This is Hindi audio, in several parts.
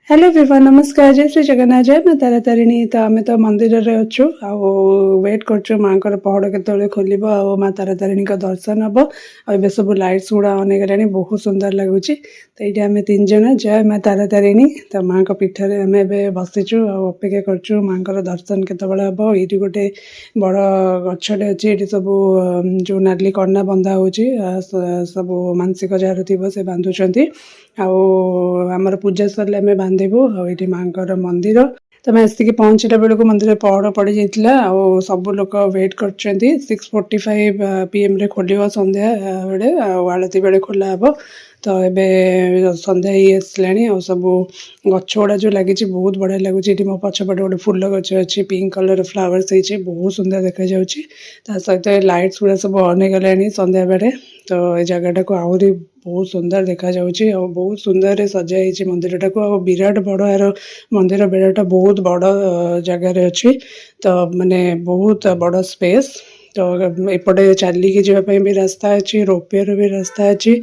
हेलो एवरीवन नमस्कार जय श्री जगन्नाथ जय माँ तारा तारिणी तो आम तो मंदिर रे अच्छु वेट कर माँ पहड़ के खोल माँ तारा तारिणी दर्शन हम और सब लाइट्स गुड़ा अनेक गलानी बहुत सुंदर लगुच तो ये आम तीन जन जय माँ तारा तारिणी तो माँ पीठर आम बसीचु अपेक्षा करचु माँ दर्शन केतबे हम ये गोटे बड़ गछटे अच्छी ये सब जो नाली कना बंधा हो सब मानसिक जार थी से बांधुंट आमर पूजा सरले आम बांधबू आईटी माँ मंदिर तो मैं आसिक पहुँचला बेलू मंदिर पहड़ पड़ जाता सब लोग वेट कर 6:45 PM रे खोल संध्या बेले आलती बेले खोला हे तो ये संध्या ही आसला सब गछ गुड़ा जो लगी बहुत बढ़िया लगुच मो पछपटे गोटे फूल गछ अच्छी पिंक कलर फ्लावर्स होती बहुत सुंदर देखा सहित लाइट्स गुड़ा सब अनेक गलानी संध्या बेले तो ये जगह को आहरी बहुत सुंदर देखा बहुत सुंदर सजाई मंदिर टाक विराट बड़ यार मंदिर बेड़ाटा बहुत बड़ जगार अच्छी तो माने बहुत बड़ स्पेस तो एपटे चलिकी जावाई भी रास्ता अच्छी रोपवेर भी रास्ता अच्छी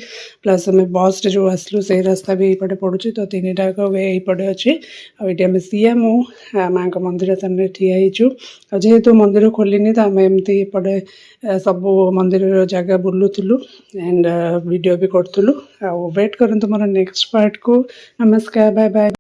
प्लस आम बस जो आसलु से रास्ता भी ये पड़ू तो तीन टाक वे यपटे अच्छी आम सीए मु माँ मंदिर सामने ठियाईचु जेहेतु मंदिर खोलनी तो आम एमती एपटे सब मंदिर जगह बुलूलु एंड वीडियो भी करूँ वेट करूँ मोर नेक्स्ट पार्ट को नमस्कार बाय बाय।